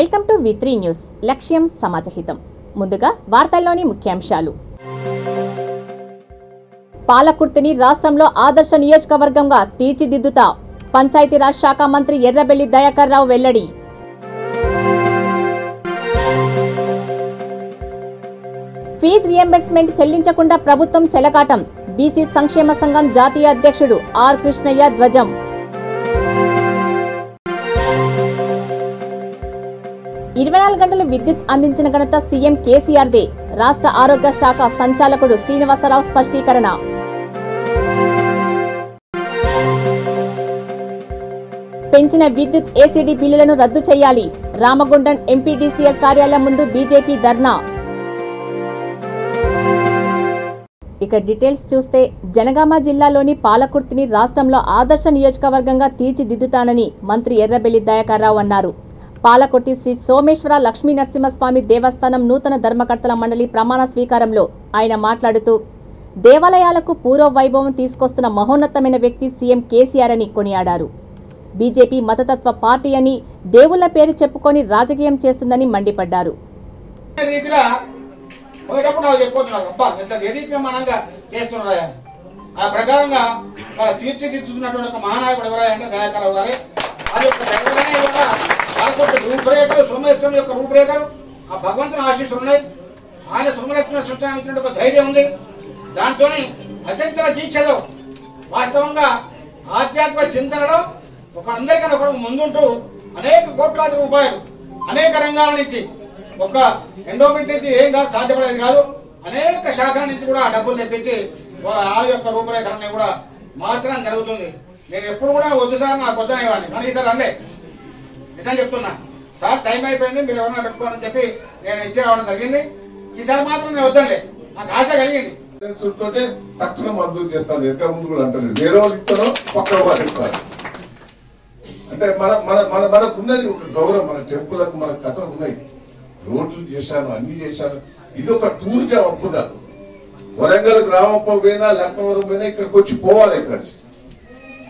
Welcome to V3 news. లక్ష్యం సమాజహితం. ముందుగా వార్తల్లోని ముఖ్యాంశాలు. పాలకుర్తిని రాష్ట్రంలో ఆదర్శ నియోజకవర్గంగా తీర్చిదిద్దుతా పంచాయతీరాజ్ శాఖ మంత్రి ఎర్రబెల్లి దయాకర్ రావు వెల్లడి. ఫీజు రియంబర్స్మెంట్ చెల్లించకుండా ప్రభుత్వం చెలగాటం. బీసీ సంక్షేమ సంఘం జాతీయ అధ్యక్షుడు ఆర్ కృష్ణయ్య ధ్వజం. 24 గంటలు విద్యుత్ అందించిన ఘనత సీఎం కేసీఆర్దే. రాష్ట్ర ఆరోగ్య శాఖ సంచాలకుడు శ్రీనివాసరావు స్పష్టీకరణ. పెంచిన విద్యుత్ ఏసీడీ బిల్లులను రద్దు చేయాలి. రామగుండం ఎంపీడీసీఎల్ కార్యాలయం ముందు బీజేపీ ధర్నా. ఇక డీటెయిల్స్ చూస్తే, జనగామ జిల్లాలోని పాలకుర్తిని రాష్ట్రంలో ఆదర్శ నియోజకవర్గంగా తీర్చిదిద్దుతానని మంత్రి ఎర్రబెల్లి దయాకర్ రావు అన్నారు. పాలకుర్తి శ్రీ సోమేశ్వర లక్ష్మీ నరసింహస్వామి దేవస్థానం నూతన ధర్మకర్తల మండలి ప్రమాణ స్వీకారంలో ఆయన మాట్లాడుతూ, దేవాలయాలకు పూర్వ వైభవం తీసుకొస్తున్న మహోన్నతమైన వ్యక్తి సీఎం కేసీఆర్ అని కొనియాడారు. బీజేపీ మతతత్వ పార్టీ అని దేవుళ్ల పేరు చెప్పుకొని రాజకీయం చేస్తుందని మండిపడ్డారు. రూపురేఖలు సోమేశ్వరుని యొక్క రూపురేఖలు ఆ భగవంతుని ఆశీస్సులు ఉన్నాయి. ఆయన సోమలక్ష్మణ సృష్టించిన ఒక ధైర్యం ఉంది. దాంతో అచంచల దీక్షలో వాస్తవంగా ఆధ్యాత్మిక చింతనలో ఒకరందరికన్నా ఒకరు ముందుంటూ అనేక కోట్లాది రూపాయలు అనేక రంగాల నుంచి, ఒక ఎండోమెంట్ నుంచి ఏం కాదు సాధ్యపడేది కాదు, అనేక శాఖల నుంచి కూడా డబ్బులు తెప్పించి ఆ యొక్క రూపురేఖలని కూడా మార్చడం జరుగుతుంది. నేను ఎప్పుడు కూడా వద్దు సార్ నాకు వద్దనేవాడిని, కానీ ఈసారి అల్లే నిజం చెప్తున్నా సార్, టైం అయిపోయింది, మీరు ఎవరైనా పెట్టుకోవాలని చెప్పి నేను ఇచ్చి రావడం జరిగింది. ఈసారి మాత్రం నేను వద్దంలే, నాకు ఆశ కలిగింది. తక్కువ మంజూరు చేస్తాను, ఎక్కడ ముందు కూడా అంటారు, వేరే వాళ్ళు ఇస్తారో పక్కన వాళ్ళు ఇస్తారు. అంటే మనకున్నది ఒక గౌరవం, మన టెంపుల్కి మన కథలు ఉన్నాయి. రోడ్లు చేశాను, అన్ని చేశాను. ఇది ఒక టూరిజం అప్పు కాదు. వరంగల్ గ్రామం పోయినా లక్నవరం పోయినా ఇక్కడికి వచ్చి పోవాలి, ఇక్కడ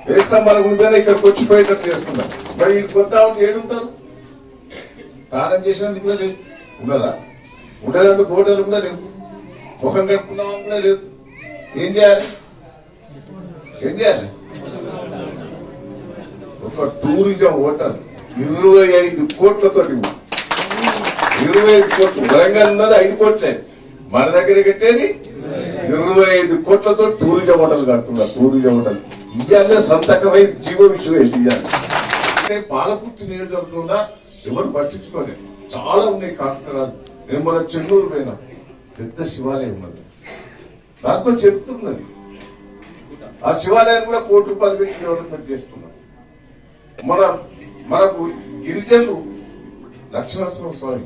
వేస్తాం మన గుడిపోయినా ఇక్కడికి వచ్చి పోయేటట్టు చేస్తున్నాం. మరి ఇది కొత్త ఏడుంటారు, స్నానం చేసినందుకు కూడా లేదు, ఉన్నదా? ఉండేందుకు హోటల్ కూడా లేవు, ముఖం కట్టుకున్నామని కూడా లేదు. ఏం చేయాలి? ఒక టూరిజం హోటల్ 25 కోట్లతో, 25 కోట్లు. వరంగల్ ఉన్నది 5 కోట్లే, మన దగ్గర కట్టేది 25 కోట్లతో టూరిజం హోటల్ కడుతున్నారు. టూరిజం హోటల్ ఇయ్యాలే సంతకమై జీవో విశ్వేసి ఇయ్యాలి. అంటే పాలకుర్తి నియోజకవర్గంలో ఎవరు పట్టించుకోలేదు, చాలా ఉన్నాయి కాకరాలు. నేను మన చెన్నూరు పోయినా, పెద్ద శివాలయం ఉన్నది, దాంట్లో చెప్తున్నది. ఆ శివాలయం కూడా ₹1 కోటి పెట్టి డెవలప్మెంట్ చేస్తున్నాం. మనకు గిరిజనులు లక్ష్మీనరసింహ స్వామి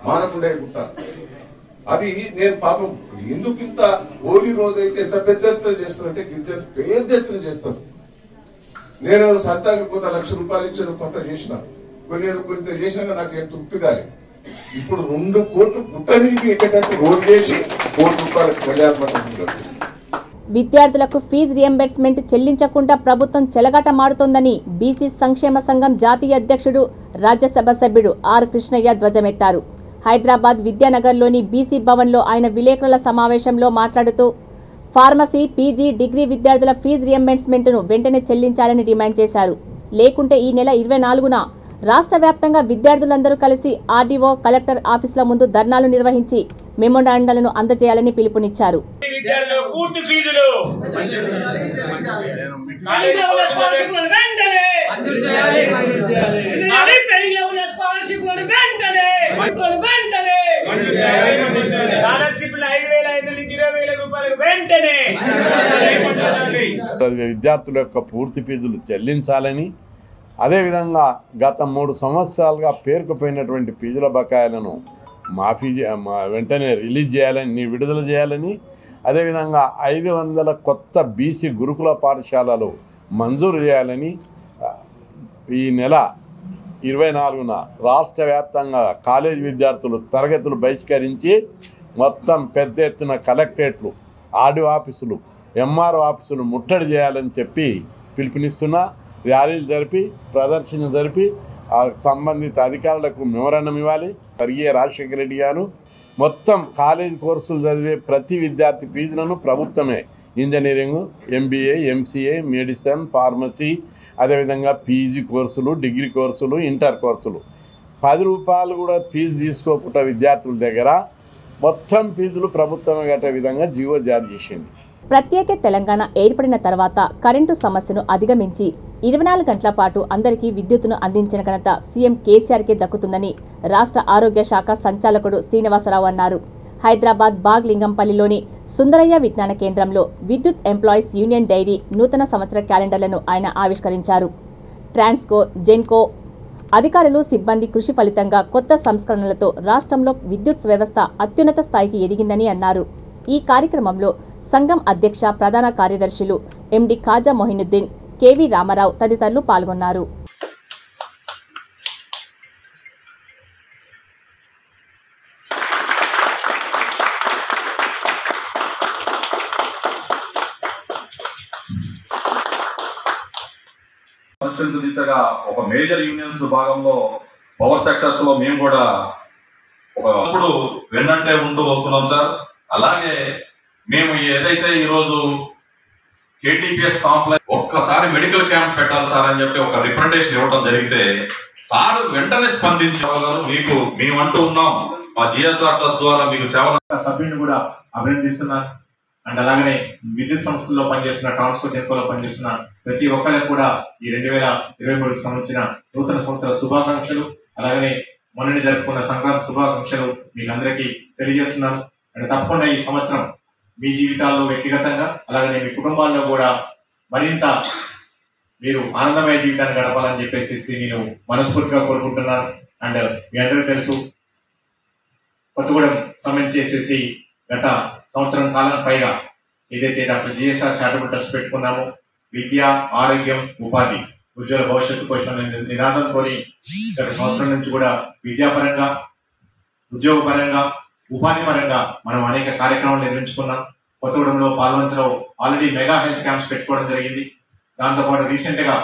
మానకుండే ఉంటారు. అది నేను పాపం ఎందుకు ఇంత హోలీ రోజు అయితే ఎంత పెద్ద ఎత్తున చేస్తారంటే, గిరిజనులు పెద్ద ఎత్తున చేస్తారు. నేను సంతానికి కొంత ₹1,00,000 ఇచ్చేది కొంత చేసిన, కొంత చేసినాక నాకు ఏం తృప్తి కాలేదు. ఇప్పుడు 2 కోట్లు గుట్టనికి ఎక్కడంటే రోజు చేసి ₹1 కోటి కళ్యాణ మండపం. విద్యార్థులకు ఫీజు రియంబర్స్మెంట్ చెల్లించకుండా ప్రభుత్వం చెలగాటమాడుతోందని బీసీ సంక్షేమ సంఘం జాతీయ అధ్యక్షుడు రాజ్యసభ సభ్యుడు ఆర్ కృష్ణయ్య ధ్వజమెత్తారు. హైదరాబాద్ విద్యానగర్లోని బీసీ భవన్లో ఆయన విలేకరుల సమావేశంలో మాట్లాడుతూ, ఫార్మసీ, పీజీ, డిగ్రీ విద్యార్థుల ఫీజు రియంబర్స్మెంట్ను వెంటనే చెల్లించాలని డిమాండ్ చేశారు. లేకుంటే ఈ నెల 24న రాష్ట్ర వ్యాప్తంగా విద్యార్థులందరూ కలిసి ఆర్డీఓ, కలెక్టర్ ఆఫీసుల ముందు ధర్నాలు నిర్వహించి మెమోరాండాలను అందజేయాలని పిలుపునిచ్చారు. విద్యార్థుల యొక్క పూర్తి ఫీజులు చెల్లించాలని, అదేవిధంగా గత 3 సంవత్సరాలుగా పేరుకుపోయినటువంటి ఫీజుల బకాయిలను వెంటనే రిలీజ్ చేయాలని, విడుదల చేయాలని, అదేవిధంగా 500 కొత్త బీసీ గురుకుల పాఠశాలలు మంజూరు చేయాలని, ఈ నెల 24న రాష్ట్ర వ్యాప్తంగా కాలేజీ విద్యార్థులు తరగతులు బహిష్కరించి మొత్తం పెద్ద ఎత్తున కలెక్టరేట్లు, ఆర్డీఓ ఆఫీసులు, ఎంఆర్ఓ ఆఫీసులు ముట్టడి చేయాలని చెప్పి పిలుపునిస్తున్నా. ర్యాలీలు జరిపి, ప్రదర్శన జరిపి ఆ సంబంధిత అధికారులకు మెమోరాండం ఇవ్వాలి. స్వర్గీయ రాజశేఖర రెడ్డి గారు మొత్తం కాలేజ్ కోర్సులు చదివే ప్రతి విద్యార్థి ఫీజులను ప్రభుత్వమే engineering, MBA, MCA, medicine, pharmacy, అదేవిధంగా పీజీ కోర్సులు, డిగ్రీ కోర్సులు, ఇంటర్ కోర్సులు 10 రూపాయలు కూడా ఫీజు తీసుకోకుండా విద్యార్థుల దగ్గర మొత్తం ఫీజులు ప్రభుత్వమే కట్టే విధంగా జీవో జారీ చేసింది. ప్రత్యేక తెలంగాణ ఏర్పడిన తర్వాత కరెంటు సమస్యను అధిగమించి 24 గంటల పాటు అందరికీ విద్యుత్తును అందించిన ఘనత సీఎం కేసీఆర్కే దక్కుతుందని రాష్ట్ర ఆరోగ్య శాఖ సంచాలకుడు శ్రీనివాసరావు అన్నారు. హైదరాబాద్ బాగ్లింగంపల్లిలోని సుందరయ్య విజ్ఞాన కేంద్రంలో విద్యుత్ ఎంప్లాయీస్ యూనియన్ డైరీ నూతన సంవత్సర క్యాలెండర్లను ఆయన ఆవిష్కరించారు. ట్రాన్స్కో, జెన్కో అధికారులు, సిబ్బంది కృషి ఫలితంగా కొత్త సంస్కరణలతో రాష్ట్రంలో విద్యుత్ వ్యవస్థ అత్యున్నత స్థాయికి ఎదిగిందని అన్నారు. ఈ కార్యక్రమంలో సంఘం అధ్యక్ష, ప్రధాన కార్యదర్శులు MD ఖాజా మొహినుద్దీన్, KV రామారావు తదితరులు పాల్గొన్నారు. పరిష్కరించే దిశగా ఒక మేజర్ యూనియన్స్ భాగంలో పవర్ సెక్టర్స్ లో మేము కూడా ఒకప్పుడు వెన్నంటే ఉంటూ వస్తున్నాం సార్. అలాగే మేము ఏదైతే ఈరోజు KTPS కాంప్లెక్స్ ఒక్కసారి మెడికల్ క్యాంప్ పెట్టాలి సార్ అని చెప్పి ఒక రిప్రజెంటేషన్ ఇవ్వడం జరిగితే సార్ వెంటనే స్పందించేవారు. మీకు మేమంటూ ఉన్నాం, మా GSR ట్రస్ట్ ద్వారా మీకు సేవ. సభ్యుని కూడా అభినందిస్తున్నాను. అండ్ అలాగనే విద్యుత్ సంస్థల్లో పనిచేస్తున్న, ట్రాన్స్కో, జెన్కోలో పనిచేస్తున్న ప్రతి ఒక్కరికి కూడా ఈ 2023 సంవత్సరం నూతన సంవత్సర శుభాకాంక్షలు, అలాగనే మొన్నటి జరుపుకున్న సంక్రాంతి శుభాకాంక్షలు మీకు అందరికీ తెలియజేస్తున్నాను. అండ్ తప్పకుండా ఈ సంవత్సరం మీ జీవితాల్లో వ్యక్తిగతంగా అలాగనే మీ కుటుంబాల్లో కూడా మరింత మీరు ఆనందమయ జీవితాన్ని గడపాలని చెప్పేసి నేను మనస్ఫూర్తిగా కోరుకుంటున్నాను. అండ్ మీ అందరికీ తెలుసు, కొత్తగూడెం సమ్మెట్ చేసేసి గత సంవత్సరం కాలం పైగా ఏదైతే డాక్టర్ GSR చారిటబుల్ ట్రస్ట్ పెట్టుకున్నామో, విద్య, ఆరోగ్యం, ఉపాధి, ఉజ్వల భవిష్యత్తు కోసం నినాదంతో గత సంవత్సరం నుంచి కూడా విద్యాపరంగా, ఉద్యోగపరంగా, ఉపాధి పరంగా మనం అనేక కార్యక్రమాలు నిర్వహించుకున్నాం. కొత్తగూడెంలో, పాల్వంచలో ఆల్రెడీ మెగా హెల్త్ క్యాంప్స్ పెట్టుకోవడం జరిగింది. దాంతోపాటు రీసెంట్ గా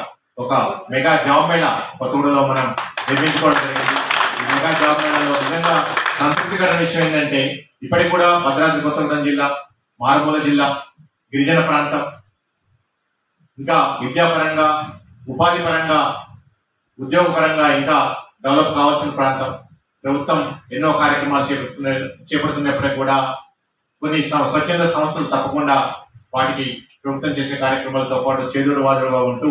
ఒక మెగా జాబ్ మేళా కొత్తగూడెంలో మనం నిర్మించుకోవడం జరిగింది. ఈ మెగా జాబ్ మేళాలో నిజంగా సంతృప్తికరమైన విషయం ఏంటంటే ఇప్పటికి కూడా భద్రాద్రి కొత్తగూడెం జిల్లా, మారుమూల జిల్లా, గిరిజన ప్రాంతం, ఇంకా విద్యాపరంగా, ఉపాధి పరంగా, ఉద్యోగపరంగా ఇంకా డెవలప్ కావాల్సిన ప్రాంతం. ప్రభుత్వం ఎన్నో కార్యక్రమాలు చేపడుతున్నప్పటికీ కూడా కొన్ని స్వచ్ఛంద సంస్థలు తప్పకుండా వాటికి ప్రభుత్వం చేసే కార్యక్రమాలతో పాటు చేదుడు వాదుడుగా ఉంటూ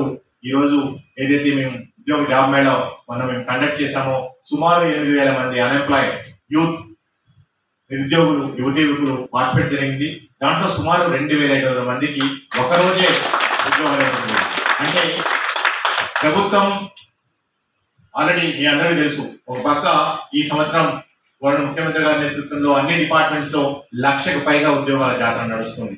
ఈరోజు ఏదైతే మేము ఉద్యోగ జాబ్ మేళా మేము కండక్ట్ చేశామో సుమారు 8,000 మంది అన్ఎంప్లాయిడ్ యూత్, నిరుద్యోగులు, యువతీయువకులు పార్టిసిపేట్ జరిగింది. దాంట్లో సుమారు 2,500 మందికి ఒకరోజే ఉద్యోగాలు. అంటే ప్రభుత్వం ఆల్రెడీ మీ అందరికీ తెలుసు, ఒక పక్క ఈ సంవత్సరం వారు ముఖ్యమంత్రి గారి నేతృత్వంలో అన్ని డిపార్ట్మెంట్స్ లో 1,00,000కు పైగా ఉద్యోగాల జాతర నడుస్తుంది.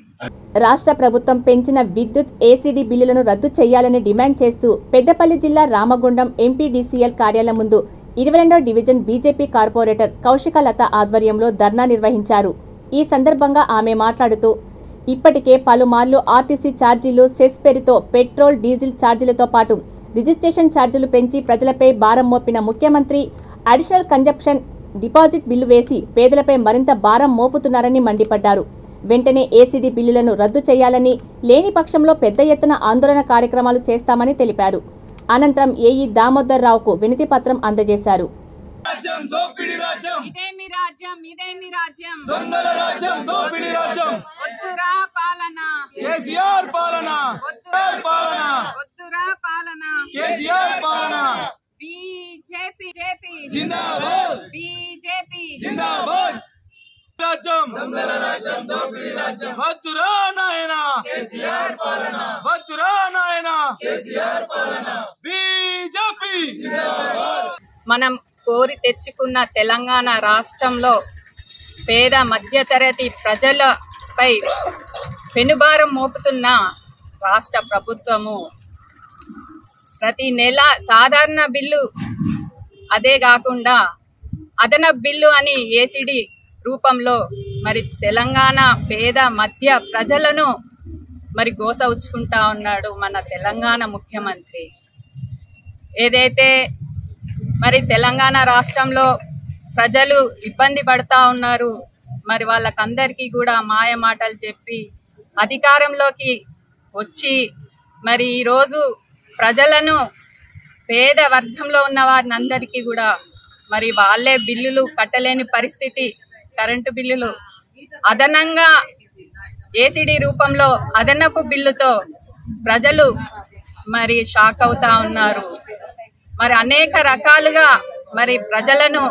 రాష్ట్ర ప్రభుత్వం పెంచిన విద్యుత్ ACD బిల్లులను రద్దు చేయాలని డిమాండ్ చేస్తూ పెద్దపల్లి జిల్లా రామగుండం MPDCL కార్యాలయం ముందు 22వ డివిజన్ బీజేపీ కార్పొరేటర్ కౌశికలత ఆధ్వర్యంలో ధర్నా నిర్వహించారు. ఈ సందర్భంగా ఆమె మాట్లాడుతూ, ఇప్పటికే పలుమార్లు RTC ఛార్జీలు, సెస్ పేరుతో పెట్రోల్, డీజిల్ ఛార్జీలతో పాటు రిజిస్ట్రేషన్ ఛార్జీలు పెంచి ప్రజలపై భారం మోపిన ముఖ్యమంత్రి అడిషనల్ కన్జంప్షన్ డిపాజిట్ బిల్లు వేసి పేదలపై మరింత భారం మోపుతున్నారని మండిపడ్డారు. వెంటనే ACD బిల్లులను రద్దు చేయాలని, లేని పక్షంలో పెద్ద ఎత్తున ఆందోళన కార్యక్రమాలు చేస్తామని తెలిపారు. అనంతరం ఏఈ దామోదర్ రావుకు వినతి పత్రం అందజేశారు. రాజ్యం దొంగల రాజ్యం దోపిడీ రాజ్యం వద్దురా నాయనా కేసీఆర్ పాలన వద్దురా నాయనా కేసీఆర్ పాలన బీజేపీ జిందాబాద్. మనం కోరి తెచ్చుకున్న తెలంగాణ రాష్ట్రంలో పేద మధ్యతరగతి ప్రజలపై పెనుభారం మోపుతున్న రాష్ట్ర ప్రభుత్వము ప్రతి నెల సాధారణ బిల్లు, అదే కాకుండా అదనపు బిల్లు అని ACD రూపంలో మరి తెలంగాణ పేద మధ్య ప్రజలను మరి గోసవుచ్చుకుంటా ఉన్నాడు మన తెలంగాణ ముఖ్యమంత్రి. ఏదైతే మరి తెలంగాణ రాష్ట్రంలో ప్రజలు ఇబ్బంది పడతా ఉన్నారు. మరి వాళ్ళకందరికీ కూడా మాయ మాటలు చెప్పి అధికారంలోకి వచ్చి మరి ఈరోజు ప్రజలను పేద వర్గంలో ఉన్న వారిని అందరికీ కూడా మరి వాళ్ళే బిల్లులు కట్టలేని పరిస్థితి, కరెంటు బిల్లులు అదనంగా ఏసీడీ రూపంలో అదనపు బిల్లుతో ప్రజలు మరి షాక్ అవుతా ఉన్నారు. మరి అనేక రకాలుగా మరి ప్రజలను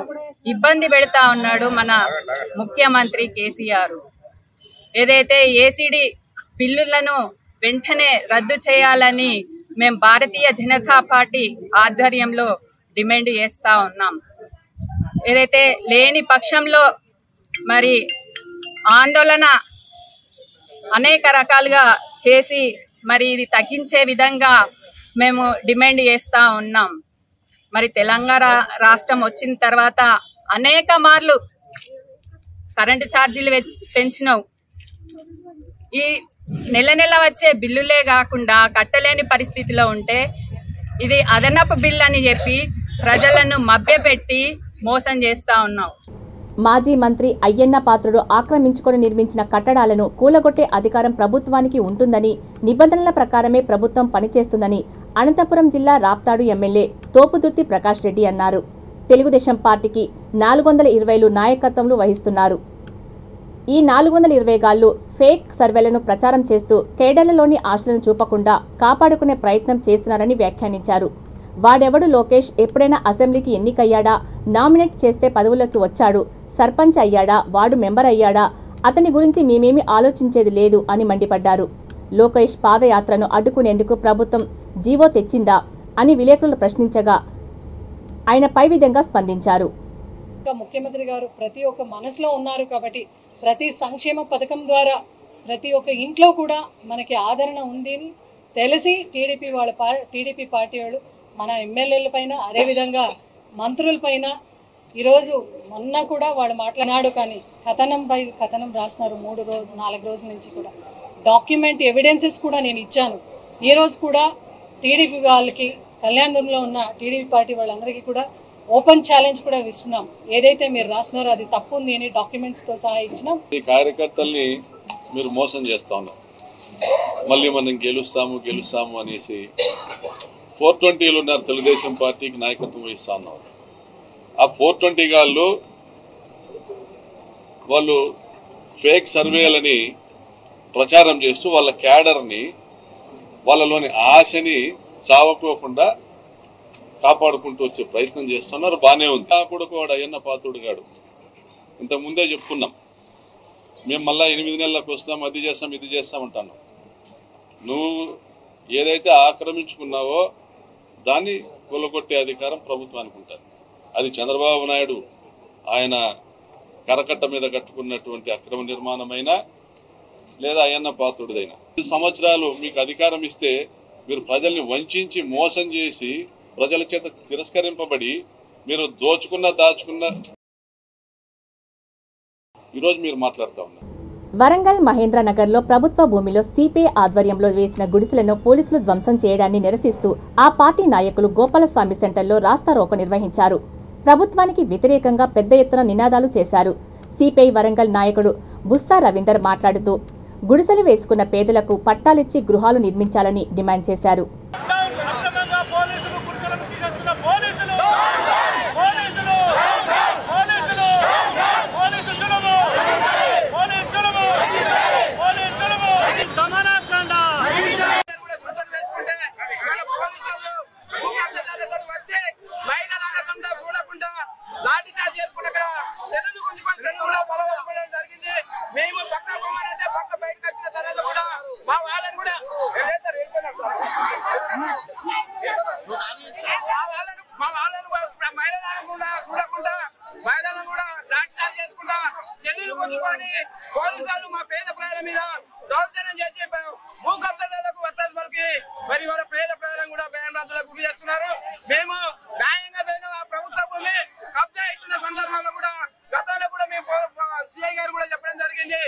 ఇబ్బంది పెడతా ఉన్నాడు మన ముఖ్యమంత్రి కేసీఆర్. ఏదైతే ఏసీడీ బిల్లులను వెంటనే రద్దు చేయాలని మేము భారతీయ జనతా పార్టీ ఆధ్వర్యంలో డిమాండ్ చేస్తూ ఉన్నాం. ఏదైతే లేని పక్షంలో మరి ఆందోళన అనేక రకాలుగా చేసి మరి ఇది తగ్గించే విధంగా మేము డిమాండ్ చేస్తూ ఉన్నాం. మరి తెలంగాణ రాష్ట్రం వచ్చిన తర్వాత అనేక మార్లు కరెంటు ఛార్జీలు పెంచినావు. ఈ నెల నెల వచ్చే బిల్లులే కాకుండా కట్టలేని పరిస్థితిలో ఉంటే ఇది అదనపు బిల్లు అని చెప్పి ప్రజలను మభ్యపెట్టి మోసం చేస్తూ ఉన్నావు. మాజీ మంత్రి అయ్యన్న పాత్రుడు ఆక్రమించుకొని నిర్మించిన కట్టడాలను కూలగొట్టే అధికారం ప్రభుత్వానికి ఉంటుందని, నిబంధనల ప్రకారమే ప్రభుత్వం పనిచేస్తుందని అనంతపురం జిల్లా రాప్తాడు ఎమ్మెల్యే తోపుదుర్తి ప్రకాష్ రెడ్డి అన్నారు. తెలుగుదేశం పార్టీకి 420 నాయకత్వంలో వహిస్తున్నారు. ఈ 420 గాళ్లు ఫేక్ సర్వేలను ప్రచారం చేస్తూ కేడర్లలోని ఆశలను చూపకుండా కాపాడుకునే ప్రయత్నం చేస్తున్నారని వ్యాఖ్యానించారు. వాడెవడు లోకేష్ ఎప్పుడైనా అసెంబ్లీకి ఎన్నికయ్యాడా, నామినేట్ చేస్తే పదవులకు వచ్చాడు, సర్పంచ్ అయ్యాడా, వాడు మెంబర్ అయ్యాడా, అతని గురించి మేమేమీ ఆలోచించేది లేదు అని మండిపడ్డారు. లోకేష్ పాదయాత్రను అడ్డుకునేందుకు ప్రభుత్వం జీవో తెచ్చిందా అని విలేకరులు ప్రశ్నించగా ఆయన పై విధంగా స్పందించారు. ముఖ్యమంత్రి గారు ప్రతి ఒక్క మనసులో ఉన్నారు కాబట్టి ప్రతి సంక్షేమ పథకం ద్వారా ప్రతి ఒక్క ఇంట్లో కూడా మనకి ఆదరణ ఉంది తెలిసి టీడీపీ పార్టీ వాళ్ళు మన ఎమ్మెల్యేల పైన అదేవిధంగా మంత్రుల పైన ఈరోజు మొన్న కూడా వాళ్ళు మాట్లాడినాడు. కానీ కథనం రాసినారు 4 రోజుల నుంచి కూడా డాక్యుమెంట్ ఎవిడెన్సెస్ కూడా నేను ఇచ్చాను. ఈరోజు కూడా టీడీపీ వాళ్ళకి కళ్యాణదుర్గంలో ఉన్న టీడీపీ పార్టీ వాళ్ళందరికీ కూడా ఓపెన్ ఛాలెంజ్ కూడా ఇస్తున్నాం. ఏదైతే మీరు రాసినారో అది తప్పు ఉంది అని డాక్యుమెంట్స్తో సహా ఇచ్చినాం. ఈ కార్యకర్తల్ని మీరు మోసం చేస్తా ఉన్నారు. మళ్ళీ మనం గెలుస్తాము అనేసి 420 ఉన్నారు. తెలుగుదేశం పార్టీకి నాయకత్వం వహిస్తా ఉన్నారు. ఆ 420 గాళ్ళు వాళ్ళు ఫేక్ సర్వేలని ప్రచారం చేస్తూ వాళ్ళ క్యాడర్ని, వాళ్ళలోని ఆశని చావకోకుండా కాపాడుకుంటూ వచ్చే ప్రయత్నం చేస్తున్నారు. బాగానే ఉంది. ఆ కొడుకు వాడు అయ్యన్న పాత్రుడు గాడు ఇంతకుముందే చెప్పుకున్నాం, మేము మళ్ళీ 8 నెలలకు వస్తాం, అది చేస్తాం ఇది చేస్తాం అంటున్నాం. నువ్వు ఏదైతే ఆక్రమించుకున్నావో దాన్ని కూలగొట్టే అధికారం ప్రభుత్వానికి ఉంటుంది. అది చంద్రబాబు నాయుడు ఆయన కరకట్ట మీద కట్టుకున్నటువంటి అక్రమ నిర్మాణమైనా లేదా అయ్యన్న పాత్రుడిదైనా 5 సంవత్సరాలు మీకు అధికారం ఇస్తే మీరు ప్రజల్ని వంచి మోసం చేసి ప్రజల చేత తిరస్కరింపబడి మీరు దాచుకున్న ఈరోజు మీరు మాట్లాడుతూ ఉన్నారు. వరంగల్ మహేంద్రనగర్లో ప్రభుత్వ భూమిలో సిపిఐ ఆధ్వర్యంలో వేసిన గుడిసెలను పోలీసులు ధ్వంసం చేయడాన్ని నిరసిస్తూ ఆ పార్టీ నాయకులు గోపాలస్వామి సెంటర్లో రాస్తారోకో నిర్వహించారు. ప్రభుత్వానికి వ్యతిరేకంగా పెద్ద ఎత్తున నినాదాలు చేశారు. సిపిఐ వరంగల్ నాయకుడు బుస్సా రవీందర్ మాట్లాడుతూ గుడిసెలు వేసుకున్న పేదలకు పట్టాలిచ్చి గృహాలు నిర్మించాలని డిమాండ్ చేశారు. పోలీసులు మా పేద ప్రజల మీద దౌర్జన్యం చేసి భూ కబ్జాదారులకు వత్తాసు పలికి మరి వాళ్ళ పేద ప్రజలను కూడా భయాందోళనకు గురి చేస్తున్నారు. మేము న్యాయంగా పోయిన ప్రభుత్వ భూమి కబ్జా అవుతున్న సందర్భంలో కూడా గతంలో కూడా మేము సిఐ గారు కూడా చెప్పడం జరిగింది.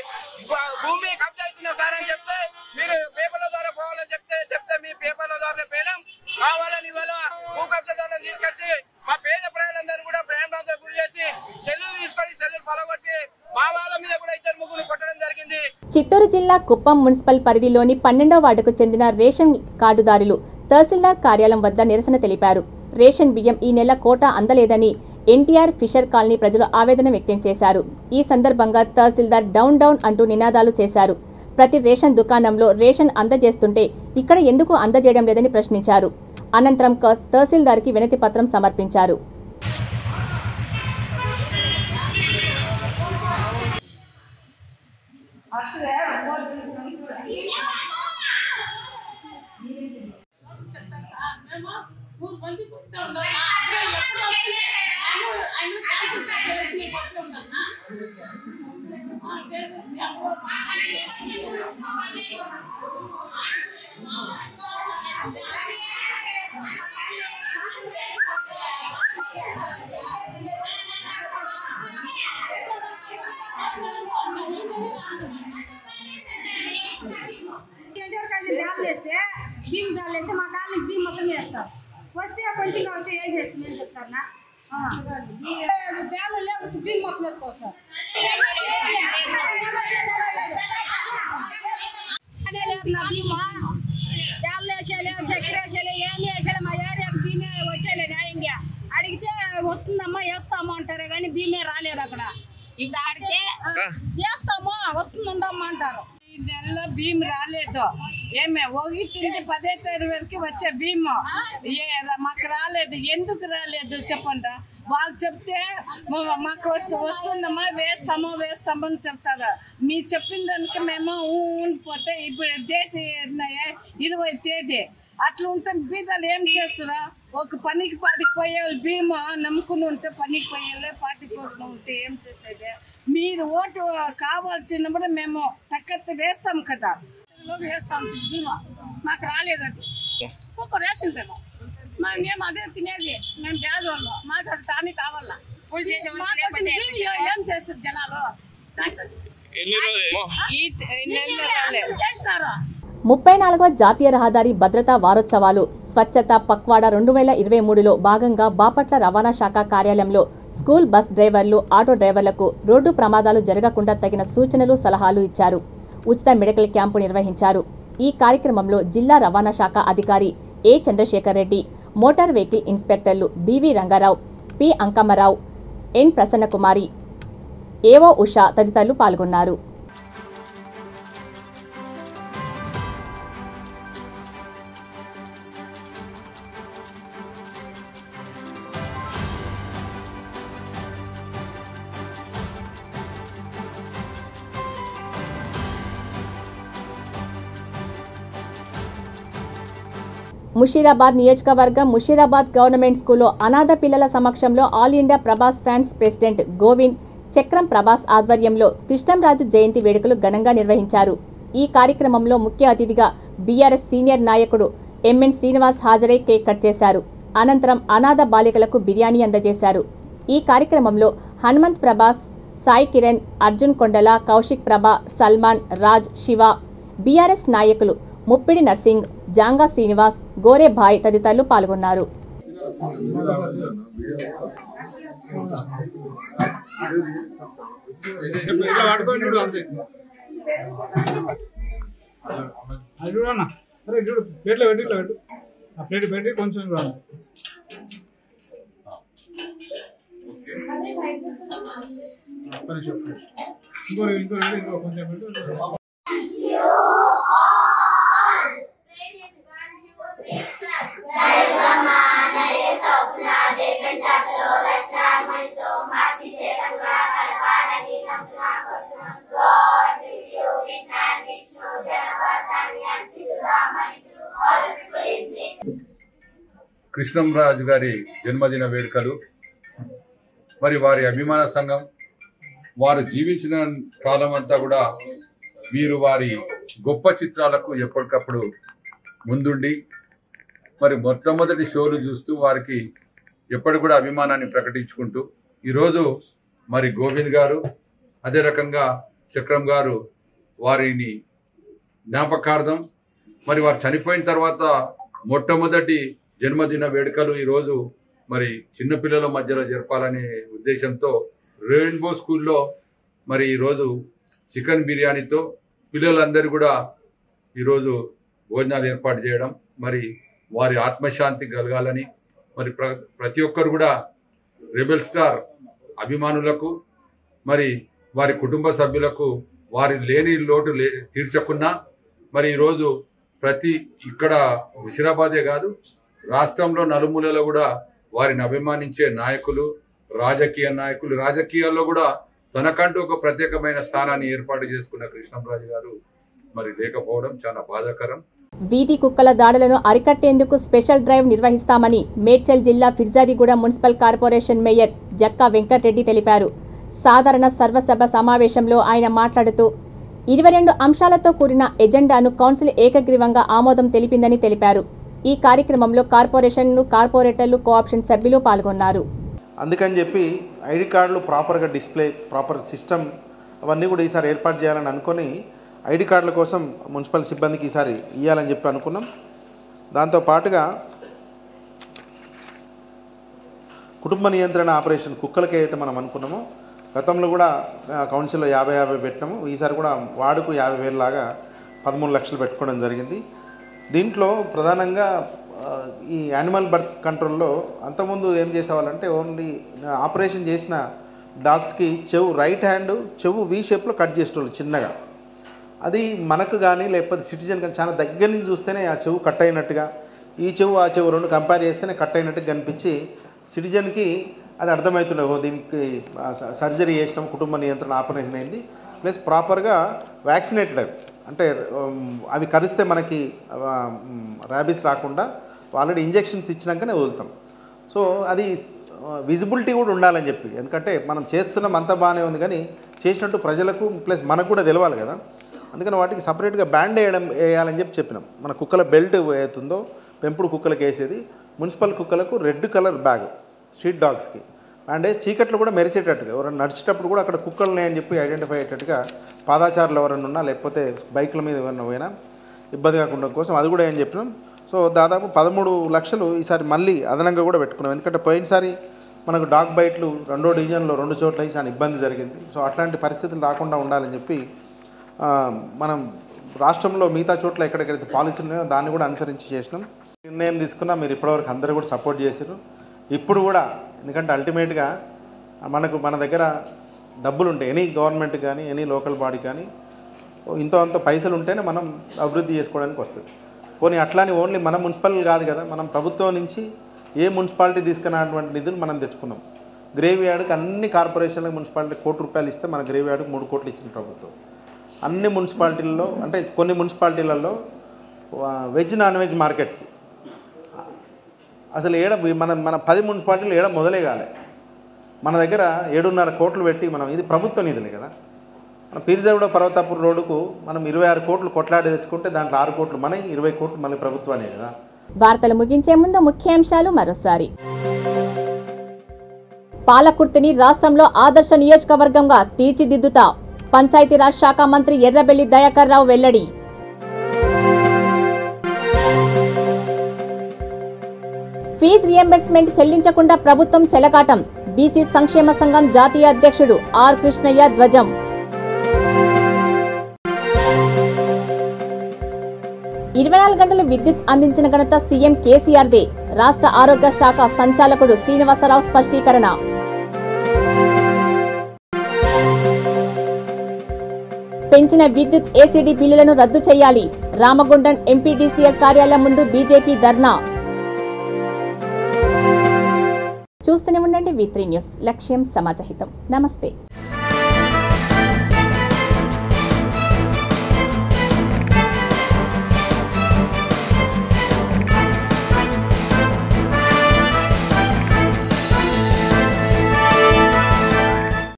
భూమి కబ్జా అవుతున్న సార్ అని చెప్తే మీరు పేపర్ల ద్వారా పోవాలని చెప్తే మీ పేపర్ల ద్వారా పోయినాం. కావాలని ఇవాళ భూ కబ్జాదారులను తీసుకొచ్చి మా పేద చిత్తూరు జిల్లా కుప్పం మున్సిపల్ పరిధిలోని 12వ వార్డుకు చెందిన రేషన్ కార్డుదారులు తహసీల్దార్ కార్యాలయం వద్ద నిరసన తెలిపారు. రేషన్ బియ్యం ఈ నెల కోటా అందలేదని ఎన్టీఆర్ ఫిషర్ కాలనీ ప్రజలు ఆవేదన వ్యక్తం చేశారు. ఈ సందర్భంగా తహసీల్దార్ డౌన్ డౌన్ అంటూ నినాదాలు చేశారు. ప్రతి రేషన్ దుకాణంలో రేషన్ అందజేస్తుంటే ఇక్కడ ఎందుకు అందజేయడం లేదని ప్రశ్నించారు. అనంతరం తహసీల్దార్కి వినతి పత్రం సమర్పించారు. భీమ్ దాలేస్తే మా కాళ్ళకి భీమ్ మొత్తం వేస్తారు. వస్తే కొంచెంగా వచ్చి వేసేసి నేను చెప్తారా బ్యాలు లేకపోతే భీమ్ మొత్తం ఎత్తుకొస్తారు. అదే లేదు నా భీమా బ్యాలు వేసేలే చక్కెర వేసేలే ఏమి వేసేలే మా ఏరియాకి భీమే వచ్చేలే న్యాయంగా అడిగితే వస్తుందమ్మా వేస్తాము అంటారు కానీ భీమే రాలేదు. అక్కడ ఇప్పుడు ఆడితే వేస్తాము వస్తుందమ్మా అంటారు. ఈ నెలలో భీమ్ రాలేదు. ఏమే 1 నుండి 10వ తేదీ వరకు వచ్చే భీము మాకు రాలేదు. ఎందుకు రాలేదు చెప్పండి. వాళ్ళు చెప్తే మాకు వస్తుందమ్మా వేస్తాము అని చెప్తారు. మీరు చెప్పిన దానికి మేము ఉండిపోతే ఇప్పుడు డేట్ 20వ తేదీ అట్లా ఉంటే బీదలు ఏం చేస్తారా? ఒక పనికి పాటికి పోయే భీమా నమ్ముకుని ఉంటే పనికి పోయేలే పాటికి ఉంటే ఏం చేసేది? మీరు ఓటు కావాల్సినప్పుడు మేము తగ్గట్టు వేస్తాం కదా. వేస్తాం భీమా మాకు రాలేదండి. ఒక రేషన్ పేరు మేము అదే తినేది. మేము పేదవాళ్ళం. మాకు అది సాని కావాలా. ఏం చేస్తారు జనాలు? 34వ జాతీయ రహదారి భద్రతా వారోత్సవాలు స్వచ్ఛత పక్వాడా 2023లో భాగంగా బాపట్ల రవాణా శాఖ కార్యాలయంలో స్కూల్ బస్ డ్రైవర్లు, ఆటో డ్రైవర్లకు రోడ్డు ప్రమాదాలు జరగకుండా తగిన సూచనలు, సలహాలు ఇచ్చారు. ఉచిత మెడికల్ క్యాంపు నిర్వహించారు. ఈ కార్యక్రమంలో జిల్లా రవాణా శాఖ అధికారి A Chandrasekhar Reddy, motor vehicle ఇన్స్పెక్టర్లు BV Rangarao, P Ankammarao, N Prasannakumari, AO Usha తదితరులు పాల్గొన్నారు. ముషీరాబాద్ నియోజకవర్గం ముషీరాబాద్ గవర్నమెంట్ స్కూల్లో అనాథ పిల్లల సమక్షంలో all India Prabhas fans president Govind చక్రం ప్రభాస్ ఆధ్వర్యంలో కృష్ణంరాజు జయంతి వేడుకలు ఘనంగా నిర్వహించారు. ఈ కార్యక్రమంలో ముఖ్య అతిథిగా బీఆర్ఎస్ సీనియర్ నాయకుడు ఎంఎన్ శ్రీనివాస్ హాజరై కేక్ కట్ చేశారు. అనంతరం అనాథ బాలికలకు బిర్యానీ అందజేశారు. ఈ కార్యక్రమంలో హనుమంత్ ప్రభాస్, సాయి కిరణ్, అర్జున్ కొండల, కౌశిక్ ప్రభ, సల్మాన్, రాజ్, శివ, బీఆర్ఎస్ నాయకులు ముప్పిడి నర్సింగ్, జాంగా శ్రీనివాస్, గోరే భాయ్ తదితరులు పాల్గొన్నారు. కృష్ణంరాజు గారి జన్మదిన వేడుకలు, మరి వారి అభిమాన సంఘం, వారు జీవించిన కాలం అంతా కూడా వీరు వారి గొప్ప చిత్రాలకు ఎప్పటికప్పుడు ముందుండి మరి మొట్టమొదటి షోలు చూస్తూ వారికి ఎప్పటి కూడా అభిమానాన్ని ప్రకటించుకుంటూ ఈరోజు మరి గోవింద్ గారు, అదే రకంగా చక్రం గారు వారిని జ్ఞాపకార్థం మరి వారు చనిపోయిన తర్వాత మొట్టమొదటి జన్మదిన వేడుకలు ఈరోజు మరి చిన్నపిల్లల మధ్యలో జరపాలనే ఉద్దేశంతో రెయిన్బో స్కూల్లో మరి ఈరోజు చికెన్ బిర్యానీతో పిల్లలందరూ కూడా ఈరోజు భోజనాలు ఏర్పాటు చేయడం, మరి వారి ఆత్మశాంతి కలగాలని, మరి ప్రతి ఒక్కరు కూడా రెబెల్ స్టార్ అభిమానులకు మరి వారి కుటుంబ సభ్యులకు వారి లేని లోటు తీర్చకున్నా మరి ఈరోజు ఇక్కడ హుషిరాబాదే కాదు రాష్ట్రంలో నలుమూలలో కూడా వారిని అభిమానించే నాయకులు, రాజకీయాల్లో కూడా తనకంటూ ఒక ప్రత్యేకమైన స్థానాన్ని ఏర్పాటు చేసుకున్న కృష్ణంరాజు గారు మరి లేకపోవడం చాలా బాధాకరం. వీధి కుక్కల దాడులను అరికట్టేందుకు స్పెషల్ డ్రైవ్ నిర్వహిస్తామని మేడ్చల్ జిల్లా Peerzadiguda municipal corporation mayor Jakka Venkatareddy తెలిపారు. సాధారణ సర్వసభ సమావేశంలో ఆయన మాట్లాడుతూ 22 అంశాలతో కూడిన ఎజెండాను కౌన్సిల్ ఏకగ్రీవంగా ఆమోదం తెలిపిందని తెలిపారు. ఈ కార్యక్రమంలో కార్పొరేటర్లు, కోఆప్షన్ సభ్యులు పాల్గొన్నారు. అందుకని చెప్పి ఐడి కార్డులు ప్రాపర్గా డిస్ప్లే, ప్రాపర్ సిస్టమ్ అవన్నీ కూడా ఈసారి ఏర్పాటు చేయాలని అనుకొని ఐడి కార్డుల కోసం మున్సిపల్ సిబ్బందికి ఈసారి ఇవ్వాలని చెప్పి అనుకున్నాం. దాంతోపాటుగా కుటుంబ నియంత్రణ ఆపరేషన్ కుక్కలకి అయితే మనం అనుకున్నామో గతంలో కూడా కౌన్సిల్లో 50 పెట్టినాము. ఈసారి కూడా వార్డుకు 50,000 లాగా 13 లక్షలు పెట్టుకోవడం జరిగింది. దీంట్లో ప్రధానంగా ఈ యానిమల్ బర్డ్స్ కంట్రోల్లో అంతకుముందు ఏం చేసేవాళ్ళంటే ఓన్లీ ఆపరేషన్ చేసిన డాగ్స్కి రైట్ హ్యాండ్ చెవు వీ షేప్లో కట్ చేసేవాళ్ళు చిన్నగా. అది మనకు కానీ లేకపోతే సిటిజన్ కానీ చాలా దగ్గర నుంచి చూస్తేనే ఆ చెవు కట్ అయినట్టుగా, ఈ చెవు ఆ చెవు రెండు కంపేర్ చేస్తేనే కట్ అయినట్టుగా కనిపించి సిటిజన్కి అది అర్థమవుతుండే, దీనికి సర్జరీ చేసినాం, కుటుంబ నియంత్రణ ఆపరేషన్ అయింది, ప్లస్ ప్రాపర్గా వ్యాక్సినేటెడ్ అంటే అవి కరిస్తే మనకి ర్యాబీస్ రాకుండా ఆల్రెడీ ఇంజెక్షన్స్ ఇచ్చినాకనే వదులుతాం. సో అది విజిబిలిటీ కూడా ఉండాలని చెప్పి, ఎందుకంటే మనం చేస్తున్నాం అంతా బాగానే ఉంది కానీ చేసినట్టు ప్రజలకు ప్లస్ మనకు కూడా తెలవాలి కదా. అందుకని వాటికి సపరేట్గా బ్యాండ్ వేయాలని చెప్పినాం. మన కుక్కల బెల్ట్ అవుతుందో పెంపుడు కుక్కలకి వేసేది, మున్సిపల్ కుక్కలకు రెడ్ కలర్ బ్యాగ్, స్ట్రీట్ డాగ్స్కి బ్యాండ్ వేసి చీకట్లు కూడా మెరిసేటట్టుగా, ఎవరైనా నడిచేటప్పుడు కూడా అక్కడ కుక్కలు ఉన్నాయని చెప్పి ఐడెంటిఫై అయ్యేటట్టుగా పాదాచారులు ఎవరైనా ఉన్నా లేకపోతే బైకుల మీద ఎవరైనా పోయినా ఇబ్బంది కాకుండా కోసం అది కూడా ఏం చెప్పినాం. సో దాదాపు 13 లక్షలు ఈసారి మళ్ళీ అదనంగా కూడా పెట్టుకున్నాం. ఎందుకంటే పోయినసారి మనకు డాగ్ బైట్లు 2వ డివిజన్లో 2 చోట్ల చాలా ఇబ్బంది జరిగింది. సో అట్లాంటి పరిస్థితులు రాకుండా ఉండాలని చెప్పి మనం రాష్ట్రంలో మిగతా చోట్ల ఎక్కడెక్కడైతే పాలసీలు ఉన్నాయో దాన్ని కూడా అనుసరించి చేసినాం. నిర్ణయం తీసుకున్నా మీరు ఇప్పటివరకు అందరూ కూడా సపోర్ట్ చేశారు. ఇప్పుడు కూడా ఎందుకంటే అల్టిమేట్గా మన దగ్గర డబ్బులు ఉంటాయి, ఎనీ గవర్నమెంట్ కానీ ఎనీ లోకల్ బాడీ కానీ ఇంత పైసలు ఉంటేనే మనం అభివృద్ధి చేసుకోవడానికి వస్తుంది. పోనీ అట్లానే ఓన్లీ మన మున్సిపల్ కాదు కదా, మనం ప్రభుత్వం నుంచి ఏ మున్సిపాలిటీ తీసుకున్నటువంటి నిధులు మనం తెచ్చుకున్నాం. గ్రేవ్ యార్డ్కి అన్ని కార్పొరేషన్లకు మున్సిపాలిటీ ₹1 కోటి ఇస్తే మన గ్రేవ్ యార్డ్కి 3 కోట్లు ఇచ్చింది ప్రభుత్వం. అన్ని మున్సిపాలిటీల్లో అంటే కొన్ని మున్సిపాలిటీలలో వెజ్ నాన్ వెజ్ మార్కెట్కి అసలు మన 10 మున్సిపాలిటీలు మొదలే కాలే. మన దగ్గర 7.5 కోట్లు పెట్టి మనం ఇది ప్రభుత్వ నిధులే కదా. మన పీర్జాగూడ పర్వతాపూర్ రోడ్డుకు మనం 26 కోట్లు కొట్లాడి తెచ్చుకుంటే దాంట్లో 6 కోట్లు మన 20 కోట్లు మళ్ళీ ప్రభుత్వానే కదా. వార్తలు ముగించే ముందు ముఖ్యాంశాలు మరోసారి. పాలకుర్తిని రాష్ట్రంలో ఆదర్శ నియోజకవర్గంగా తీర్చిదిద్దుతా పంచాయతీరాజ్ శాఖ మంత్రి ఎర్రబెల్లి దయాకర్ రావు వెల్లడి. ఫీజు రియంబర్స్మెంట్ చెల్లించకుండా ప్రభుత్వం చెలగాటం, బీసీ సంక్షేమ సంఘం జాతీయ అధ్యక్షుడు ఆర్ కృష్ణయ్య ధ్వజం. ఇరవై 24 గంటలు విద్యుత్ అందించిన ఘనత సీఎం కేసీఆర్దే, రాష్ట్ర ఆరోగ్య శాఖ సంచాలకుడు శ్రీనివాసరావు స్పష్టీకరణ. పెంచిన విద్యుత్ ఏసీడీ బిల్లులను రద్దు చేయాలి, రామగుండం ఎంపీడీసీఎల్ కార్యాలయం ముందు బీజేపీ ధర్నా. చూస్తూనే ఉండండి V3 న్యూస్, లక్ష్యం సమాజహితం. నమస్తే.